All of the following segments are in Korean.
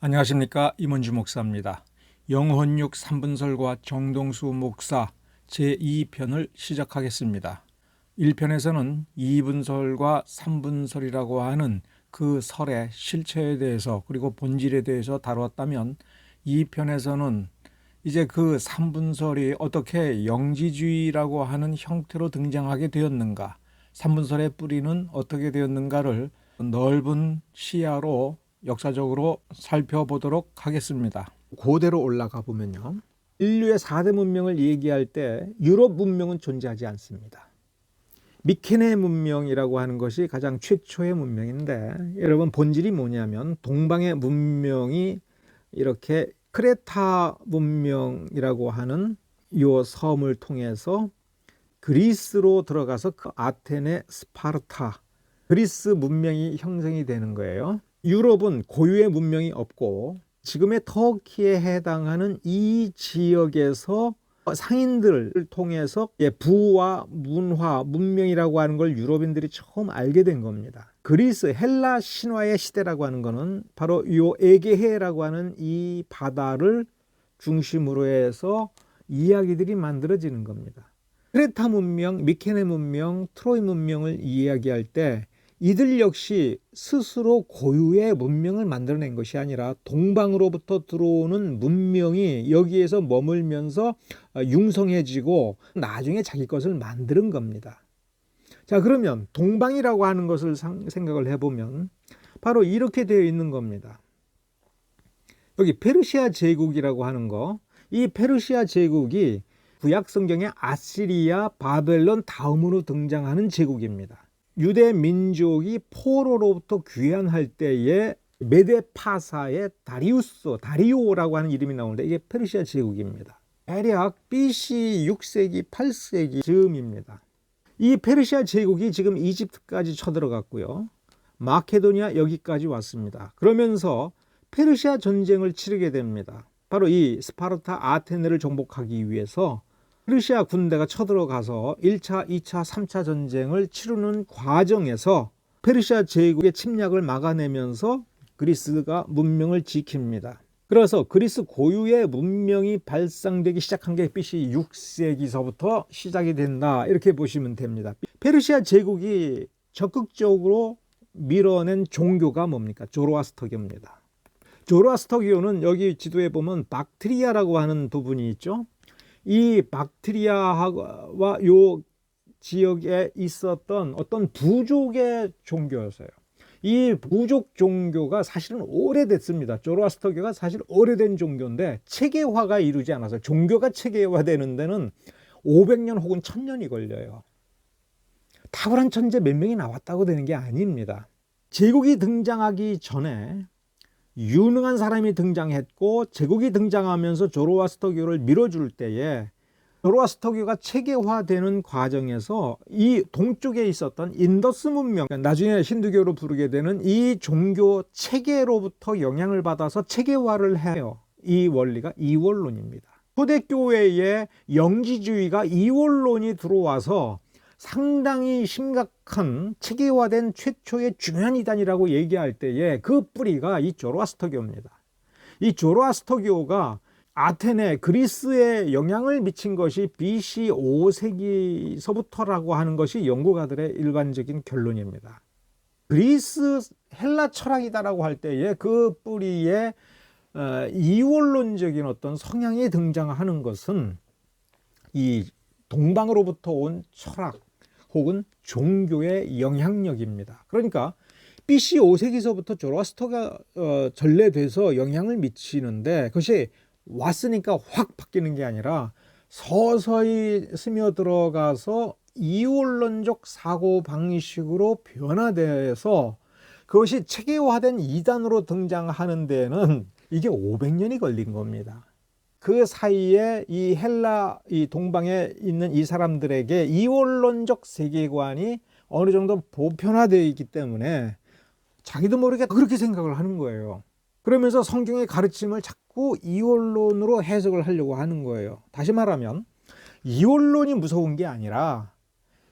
안녕하십니까, 임원주 목사입니다. 영혼육 3분설과 정동수 목사 제2편을 시작하겠습니다. 1편에서는 2분설과 3분설이라고 하는 그 설의 실체에 대해서 그리고 본질에 대해서 다루었다면 2편에서는 이제 그 3분설이 어떻게 영지주의라고 하는 형태로 등장하게 되었는가, 3분설의 뿌리는 어떻게 되었는가를 넓은 시야로 역사적으로 살펴보도록 하겠습니다. 고대로 올라가 보면요, 인류의 4대 문명을 얘기할 때 유럽 문명은 존재하지 않습니다. 미케네 문명이라고 하는 것이 가장 최초의 문명인데, 여러분 본질이 뭐냐면 동방의 문명이 이렇게 크레타 문명이라고 하는 이 섬을 통해서 그리스로 들어가서 그 아테네, 스파르타, 그리스 문명이 형성이 되는 거예요. 유럽은 고유의 문명이 없고 지금의 터키에 해당하는 이 지역에서 상인들을 통해서 부와 문화, 문명이라고 하는 걸 유럽인들이 처음 알게 된 겁니다. 그리스, 헬라 신화의 시대라고 하는 것은 바로 이 에게해라고 하는 이 바다를 중심으로 해서 이야기들이 만들어지는 겁니다. 크레타 문명, 미케네 문명, 트로이 문명을 이야기할 때 이들 역시 스스로 고유의 문명을 만들어낸 것이 아니라 동방으로부터 들어오는 문명이 여기에서 머물면서 융성해지고 나중에 자기 것을 만드는 겁니다. 자, 그러면 동방이라고 하는 것을 생각을 해보면 바로 이렇게 되어 있는 겁니다. 여기 페르시아 제국이라고 하는 거, 이 페르시아 제국이 구약 성경의 아시리아, 바벨론 다음으로 등장하는 제국입니다. 유대 민족이 포로로부터 귀환할 때에 메데파사의 다리오라고 하는 이름이 나오는데 이게 페르시아 제국입니다. 대략 BC 6세기, 8세기 즈음입니다. 이 페르시아 제국이 지금 이집트까지 쳐들어갔고요. 마케도니아 여기까지 왔습니다. 그러면서 페르시아 전쟁을 치르게 됩니다. 바로 이 스파르타 아테네를 정복하기 위해서 페르시아 군대가 쳐들어가서 1차, 2차, 3차 전쟁을 치르는 과정에서 페르시아 제국의 침략을 막아내면서 그리스가 문명을 지킵니다. 그래서 그리스 고유의 문명이 발상되기 시작한 게 BC 6세기서부터 시작이 된다, 이렇게 보시면 됩니다. 페르시아 제국이 적극적으로 밀어낸 종교가 뭡니까? 조로아스터교입니다. 조로아스터교는 여기 지도에 보면 박트리아라고 하는 부분이 있죠. 이 박트리아와 요 지역에 있었던 어떤 부족의 종교였어요. 이 부족 종교가 사실은 오래됐습니다. 조로아스터교가 사실 오래된 종교인데 체계화가 이루지 않아서, 종교가 체계화되는 데는 500년 혹은 1000년이 걸려요. 탁월한 천재 몇 명이 나왔다고 되는 게 아닙니다. 제국이 등장하기 전에 유능한 사람이 등장했고, 제국이 등장하면서 조로아스터교를 밀어줄 때에 조로아스터교가 체계화되는 과정에서 이 동쪽에 있었던 인더스 문명, 나중에 힌두교로 부르게 되는 이 종교 체계로부터 영향을 받아서 체계화를 해요. 이 원리가 이원론입니다. 초대교회에 영지주의가 이원론이 들어와서 상당히 심각한 체계화된 최초의 중요한 이단이라고 얘기할 때에 그 뿌리가 이 조로아스터교입니다. 이 조로아스터교가 아테네, 그리스에 영향을 미친 것이 BC 5세기서부터라고 하는 것이 연구가들의 일반적인 결론입니다. 그리스 헬라 철학이다라고 할 때에 그 뿌리에 이원론적인 어떤 성향이 등장하는 것은 이 동방으로부터 온 철학 혹은 종교의 영향력입니다. 그러니까 BC 5세기서부터 조로아스터가 전래돼서 영향을 미치는데, 그것이 왔으니까 확 바뀌는 게 아니라 서서히 스며들어가서 이원론적 사고 방식으로 변화돼서 그것이 체계화된 이단으로 등장하는 데는 이게 500년이 걸린 겁니다. 그 사이에 이 헬라, 이 동방에 있는 이 사람들에게 이원론적 세계관이 어느 정도 보편화되어 있기 때문에 자기도 모르게 그렇게 생각을 하는 거예요. 그러면서 성경의 가르침을 자꾸 이원론으로 해석을 하려고 하는 거예요. 다시 말하면 이원론이 무서운 게 아니라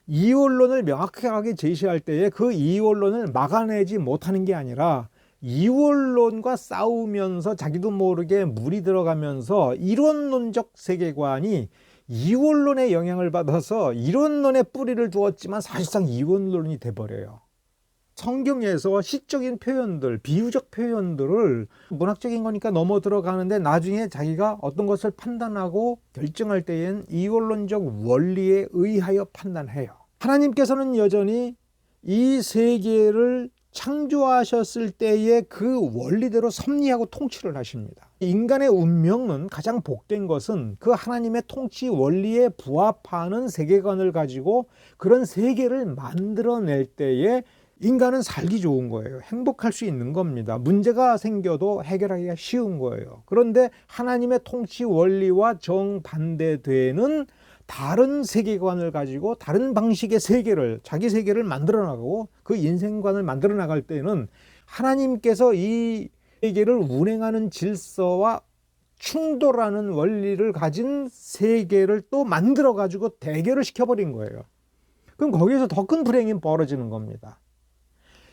이원론을 명확하게 제시할 때에 그 이원론을 막아내지 못하는 게 아니라 이원론과 싸우면서 자기도 모르게 물이 들어가면서 이론론적 세계관이 이원론의 영향을 받아서 이론론의 뿌리를 두었지만 사실상 이원론이 돼버려요. 성경에서 시적인 표현들, 비유적 표현들을 문학적인 거니까 넘어 들어가는데 나중에 자기가 어떤 것을 판단하고 결정할 때엔 이원론적 원리에 의하여 판단해요. 하나님께서는 여전히 이 세계를 창조하셨을 때의 그 원리대로 섭리하고 통치를 하십니다. 인간의 운명은 가장 복된 것은 그 하나님의 통치 원리에 부합하는 세계관을 가지고 그런 세계를 만들어낼 때에 인간은 살기 좋은 거예요. 행복할 수 있는 겁니다. 문제가 생겨도 해결하기가 쉬운 거예요. 그런데 하나님의 통치 원리와 정반대되는 다른 세계관을 가지고 다른 방식의 세계를, 자기 세계를 만들어 나가고 그 인생관을 만들어 나갈 때는 하나님께서 이 세계를 운행하는 질서와 충돌하는 원리를 가진 세계를 또 만들어 가지고 대결을 시켜버린 거예요. 그럼 거기에서 더 큰 불행이 벌어지는 겁니다.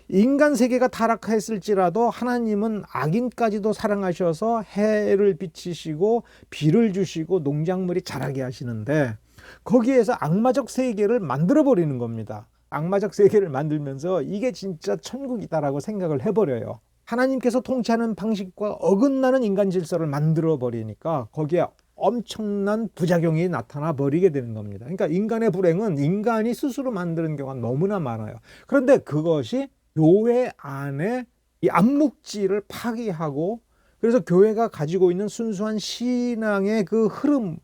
인간 세계가 타락했을지라도 하나님은 악인까지도 사랑하셔서 해를 비치시고 비를 주시고 농작물이 자라게 하시는데 거기에서 악마적 세계를 만들어버리는 겁니다. 악마적 세계를 만들면서 이게 진짜 천국이다라고 생각을 해버려요. 하나님께서 통치하는 방식과 어긋나는 인간 질서를 만들어버리니까 거기에 엄청난 부작용이 나타나 버리게 되는 겁니다. 그러니까 인간의 불행은 인간이 스스로 만드는 경우가 너무나 많아요. 그런데 그것이 교회 안에 이 암묵지를 파괴하고 그래서 교회가 가지고 있는 순수한 신앙의 그 흐름,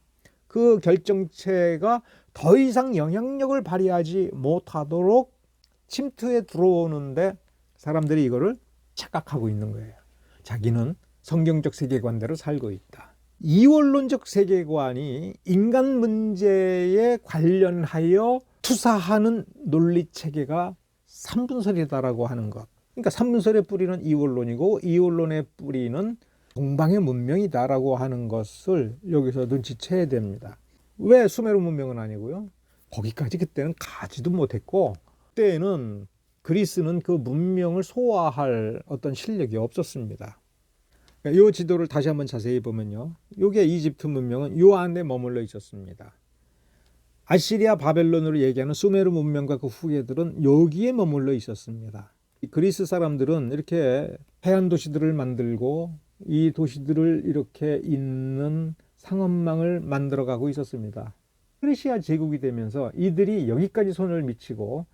그 결정체가 더 이상 영향력을 발휘하지 못하도록 침투해 들어오는데 사람들이 이거를 착각하고 있는 거예요. 자기는 성경적 세계관대로 살고 있다. 이원론적 세계관이 인간 문제에 관련하여 투사하는 논리체계가 삼분설이다라고 하는 것. 그러니까 삼분설의 뿌리는 이원론이고 이원론의 뿌리는 동방의 문명이다라고 하는 것을 여기서 눈치채야 됩니다. 왜 수메르 문명은 아니고요? 거기까지 그때는 가지도 못했고 그때는 그리스는 그 문명을 소화할 어떤 실력이 없었습니다. 이 지도를 다시 한번 자세히 보면요. 이게 이집트 문명은 이 안에 머물러 있었습니다. 아시리아 바벨론으로 얘기하는 수메르 문명과 그 후예들은 여기에 머물러 있었습니다. 그리스 사람들은 이렇게 해안 도시들을 만들고 이 도시들을 이렇게 잇는 상업망을 만들어가고 있었습니다. 페르시아 제국이 되면서 이들이 여기까지 손을 미치고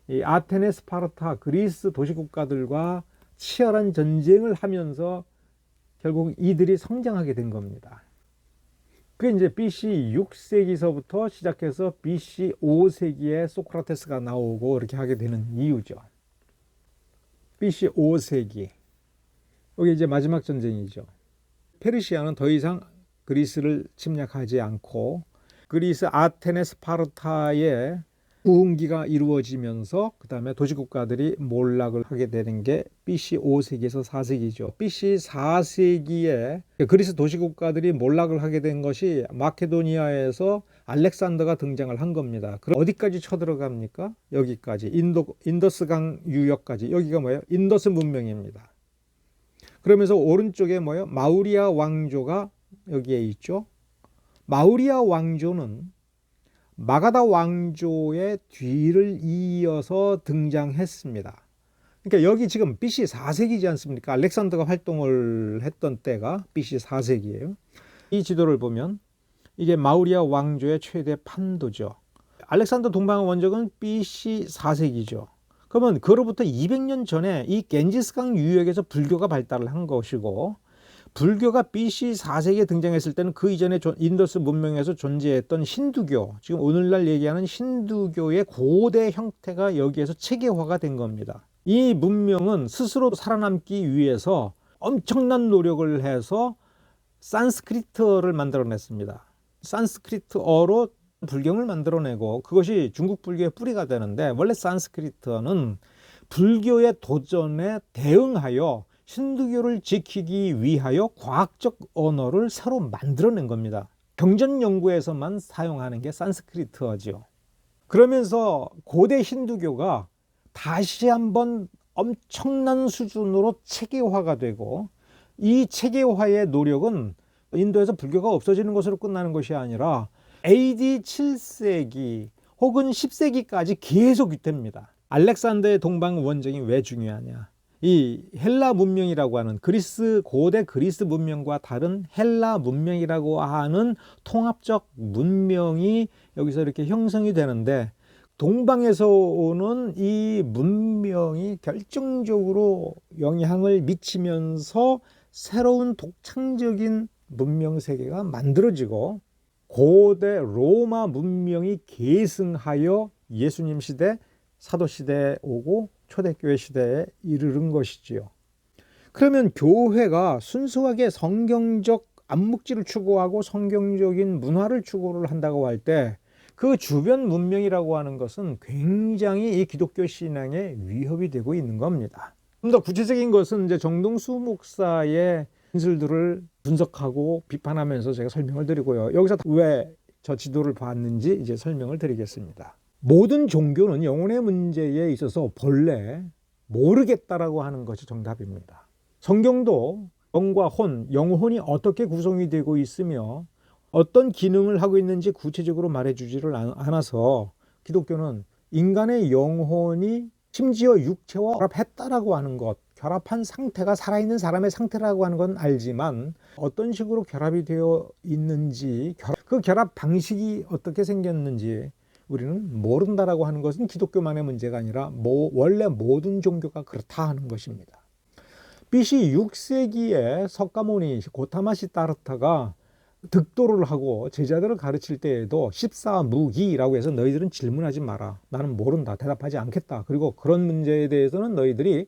이 아테네, 스파르타, 그리스 도시국가들과 치열한 전쟁을 하면서 결국 이들이 성장하게 된 겁니다. 그게 이제 BC 6세기서부터 시작해서 BC 5세기에 소크라테스가 나오고 이렇게 하게 되는 이유죠. BC 5세기. 여기 이제 마지막 전쟁이죠. 페르시아는 더 이상 그리스를 침략하지 않고 그리스 아테네, 스파르타의 부흥기가 이루어지면서 그 다음에 도시국가들이 몰락을 하게 되는 게 BC 5세기에서 4세기죠. BC 4세기에 그리스 도시국가들이 몰락을 하게 된 것이 마케도니아에서 알렉산더가 등장을 한 겁니다. 그럼 어디까지 쳐들어갑니까? 여기까지 인더스강 유역까지. 여기가 뭐예요? 인더스 문명입니다. 그러면서 오른쪽에 뭐예요? 마우리아 왕조가 여기에 있죠. 마우리아 왕조는 마가다 왕조의 뒤를 이어서 등장했습니다. 그러니까 여기 지금 BC 4세기지 않습니까? 알렉산더가 활동을 했던 때가 BC 4세기예요. 이 지도를 보면 이게 마우리아 왕조의 최대 판도죠. 알렉산더 동방의 원적은 BC 4세기죠. 그러면 그로부터 200년 전에 이 겐지스강 유역에서 불교가 발달을 한 것이고 불교가 BC 4세기에 등장했을 때는 그 이전에 인더스 문명에서 존재했던 힌두교, 지금 오늘날 얘기하는 힌두교의 고대 형태가 여기에서 체계화가 된 겁니다. 이 문명은 스스로 살아남기 위해서 엄청난 노력을 해서 산스크리트어를 만들어냈습니다. 산스크리트어로 불경을 만들어내고 그것이 중국 불교의 뿌리가 되는데 원래 산스크리트어는 불교의 도전에 대응하여 힌두교를 지키기 위하여 과학적 언어를 새로 만들어낸 겁니다. 경전 연구에서만 사용하는 게 산스크리트어죠. 그러면서 고대 힌두교가 다시 한번 엄청난 수준으로 체계화가 되고, 이 체계화의 노력은 인도에서 불교가 없어지는 것으로 끝나는 것이 아니라 AD 7세기 혹은 10세기까지 계속 됩니다. 알렉산더의 동방 원정이 왜 중요하냐? 이 헬라 문명이라고 하는 고대 그리스 문명과 다른 헬라 문명이라고 하는 통합적 문명이 여기서 이렇게 형성이 되는데, 동방에서 오는 이 문명이 결정적으로 영향을 미치면서 새로운 독창적인 문명 세계가 만들어지고, 고대 로마 문명이 계승하여 예수님 시대, 사도 시대에 오고 초대교회 시대에 이르는 것이지요. 그러면 교회가 순수하게 성경적 암묵지를 추구하고 성경적인 문화를 추구를 한다고 할 때, 그 주변 문명이라고 하는 것은 굉장히 이 기독교 신앙에 위협이 되고 있는 겁니다. 좀 더 구체적인 것은 이제 정동수 목사의 진술들을 분석하고 비판하면서 제가 설명을 드리고요. 여기서 왜 저 지도를 봤는지 이제 설명을 드리겠습니다. 모든 종교는 영혼의 문제에 있어서 본래 모르겠다라고 하는 것이 정답입니다. 성경도 영과 혼, 영혼이 어떻게 구성이 되고 있으며 어떤 기능을 하고 있는지 구체적으로 말해주지를 않아서, 기독교는 인간의 영혼이 심지어 육체와 결합했다라고 하는 것, 결합한 상태가 살아있는 사람의 상태라고 하는 건 알지만 어떤 식으로 결합이 되어 있는지, 그 결합 방식이 어떻게 생겼는지 우리는 모른다라고 하는 것은 기독교만의 문제가 아니라 원래 모든 종교가 그렇다 하는 것입니다. BC 6세기에 석가모니 고타마 시다르타가 득도를 하고 제자들을 가르칠 때에도 십사무기라고 해서 너희들은 질문하지 마라. 나는 모른다. 대답하지 않겠다. 그리고 그런 문제에 대해서는 너희들이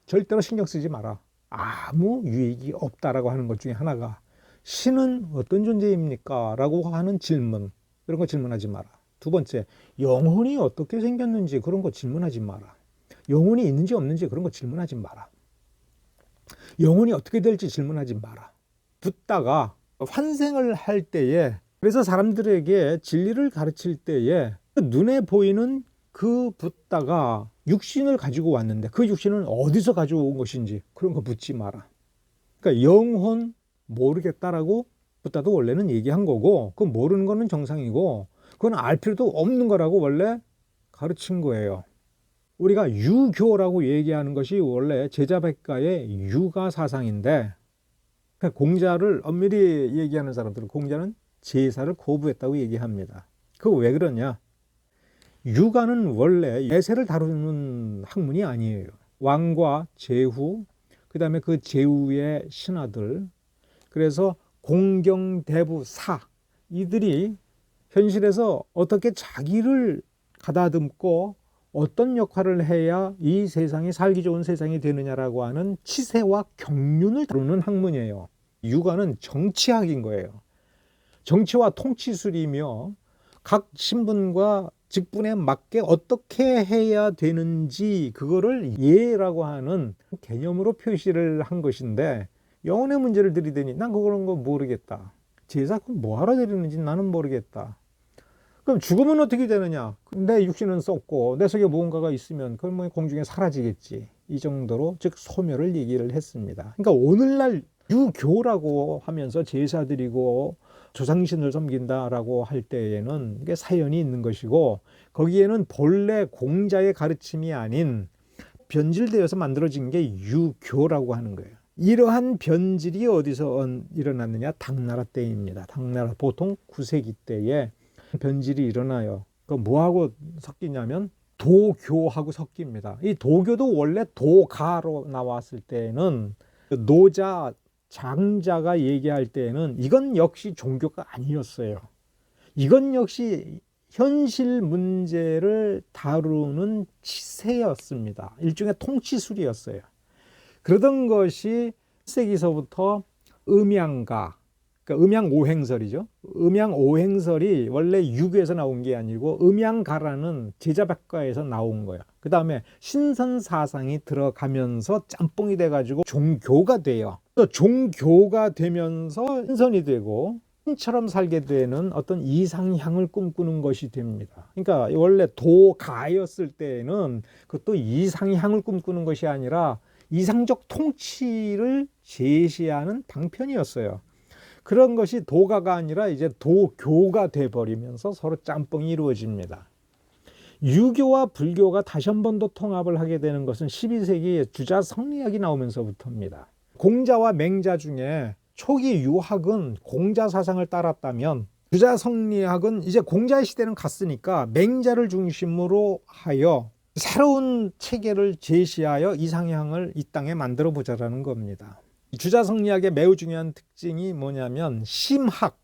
절대로 신경 쓰지 마라. 아무 유익이 없다라고 하는 것 중에 하나가, 신은 어떤 존재입니까? 라고 하는 질문, 이런 거 질문하지 마라. 두 번째, 영혼이 어떻게 생겼는지 그런 거 질문하지 마라. 영혼이 있는지 없는지 그런 거 질문하지 마라. 영혼이 어떻게 될지 질문하지 마라. 붓다가 환생을 할 때에, 그래서 사람들에게 진리를 가르칠 때에 눈에 보이는 그 붓다가 육신을 가지고 왔는데 그 육신은 어디서 가져온 것인지 그런 거 묻지 마라. 그러니까 영혼 모르겠다라고 붓다도 원래는 얘기한 거고, 그 모르는 거는 정상이고 그건 알 필요도 없는 거라고 원래 가르친 거예요. 우리가 유교라고 얘기하는 것이 원래 제자백가의 유가 사상인데, 공자를 엄밀히 얘기하는 사람들은 공자는 제사를 거부했다고 얘기합니다. 그거 왜 그러냐? 유가는 원래 예세를 다루는 학문이 아니에요. 왕과 제후, 그 다음에 그 제후의 신하들, 그래서 공경대부사, 이들이 현실에서 어떻게 자기를 가다듬고 어떤 역할을 해야 이 세상이 살기 좋은 세상이 되느냐라고 하는 치세와 경륜을 다루는 학문이에요. 유가는 정치학인 거예요. 정치와 통치술이며 각 신분과 직분에 맞게 어떻게 해야 되는지 그거를 예라고 하는 개념으로 표시를 한 것인데, 영혼의 문제를 들이대니 난 그런 거 모르겠다. 제사 뭐하러 드리는지 나는 모르겠다. 그럼 죽으면 어떻게 되느냐? 내 육신은 썩고 내 속에 무언가가 있으면 그건 뭐 공중에 사라지겠지. 이 정도로 즉 소멸을 얘기를 했습니다. 그러니까 오늘날 유교라고 하면서 제사 드리고 조상신을 섬긴다라고 할 때에는 이게 사연이 있는 것이고, 거기에는 본래 공자의 가르침이 아닌 변질되어서 만들어진 게 유교라고 하는 거예요. 이러한 변질이 어디서 일어났느냐? 당나라 때입니다. 당나라 보통 9세기 때에 변질이 일어나요. 그 뭐하고 섞이냐면 도교하고 섞입니다. 이 도교도 원래 도가로 나왔을 때는 노자, 장자가 얘기할 때는 이건 역시 종교가 아니었어요. 이건 역시 현실 문제를 다루는 치세였습니다. 일종의 통치술이었어요. 그러던 것이 1세기서부터 음양가, 그러니까 음양오행설이죠. 음양오행설이 원래 유교에서 나온 게 아니고 음양가라는 제자백과에서 나온 거야. 그 다음에 신선사상이 들어가면서 짬뽕이 돼가지고 종교가 돼요. 종교가 되면서 신선이 되고, 신처럼 살게 되는 어떤 이상향을 꿈꾸는 것이 됩니다. 그러니까 원래 도가였을 때에는 그것도 이상향을 꿈꾸는 것이 아니라 이상적 통치를 제시하는 방편이었어요. 그런 것이 도가가 아니라 이제 도교가 돼버리면서 서로 짬뽕이 이루어집니다. 유교와 불교가 다시 한 번 더 통합을 하게 되는 것은 12세기에 주자 성리학이 나오면서부터입니다. 공자와 맹자 중에 초기 유학은 공자 사상을 따랐다면 주자 성리학은 이제 공자의 시대는 갔으니까 맹자를 중심으로 하여 새로운 체계를 제시하여 이상향을 이 땅에 만들어 보자라는 겁니다. 주자 성리학의 매우 중요한 특징이 뭐냐면 심학,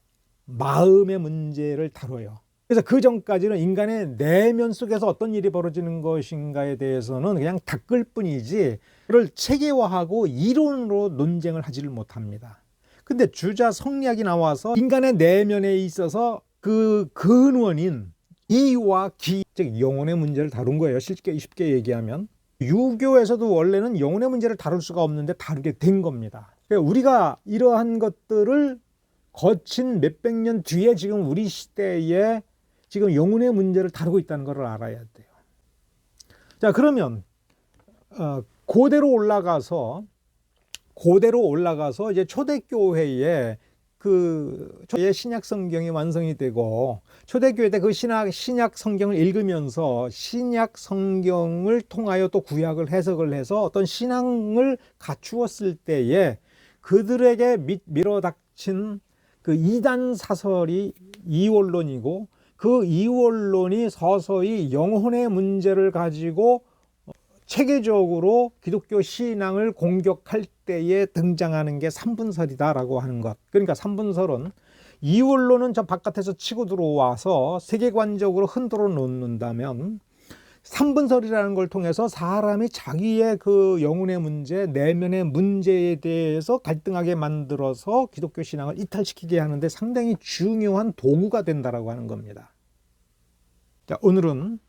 마음의 문제를 다뤄요. 그래서 그 전까지는 인간의 내면 속에서 어떤 일이 벌어지는 것인가에 대해서는 그냥 닦을 뿐이지 그걸 체계화하고 이론으로 논쟁을 하지를 못합니다. 근데 주자 성리학이 나와서 인간의 내면에 있어서 그 근원인 이와 기, 즉 영혼의 문제를 다룬 거예요. 쉽게 얘기하면. 유교에서도 원래는 영혼의 문제를 다룰 수가 없는데 다루게 된 겁니다. 그러니까 우리가 이러한 것들을 거친 몇백 년 뒤에 지금 우리 시대에 지금 영혼의 문제를 다루고 있다는 것을 알아야 돼요. 자, 그러면 고대로 올라가서 이제 초대교회에 신약 성경이 완성이 되고 초대교회 때 그 신약 성경을 읽으면서 신약 성경을 통하여 또 구약을 해석을 해서 어떤 신앙을 갖추었을 때에 그들에게 밀어닥친 그 이단 사설이 이원론이고 그 이원론이 서서히 영혼의 문제를 가지고 체계적으로 기독교 신앙을 공격할 때에 등장하는 게 삼분설이다라고 하는 것. 그러니까 삼분설은 이원론은 저 바깥에서 치고 들어와서 세계관적으로 흔들어 놓는다면 삼분설이라는 걸 통해서 사람이 자기의 그 영혼의 문제, 내면의 문제에 대해서 갈등하게 만들어서 기독교 신앙을 이탈시키게 하는데 상당히 중요한 도구가 된다라고 하는 겁니다. 자, 오늘은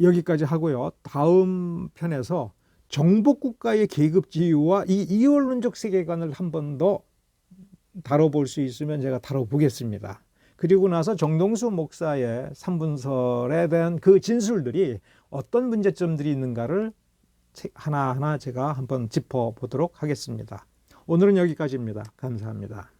여기까지 하고요. 다음 편에서 정복국가의 계급지유와 이 이원론적 세계관을 한 번 더 다뤄볼 수 있으면 제가 다뤄보겠습니다. 그리고 나서 정동수 목사의 삼분설에 대한 그 진술들이 어떤 문제점들이 있는가를 하나하나 제가 한번 짚어보도록 하겠습니다. 오늘은 여기까지입니다. 감사합니다.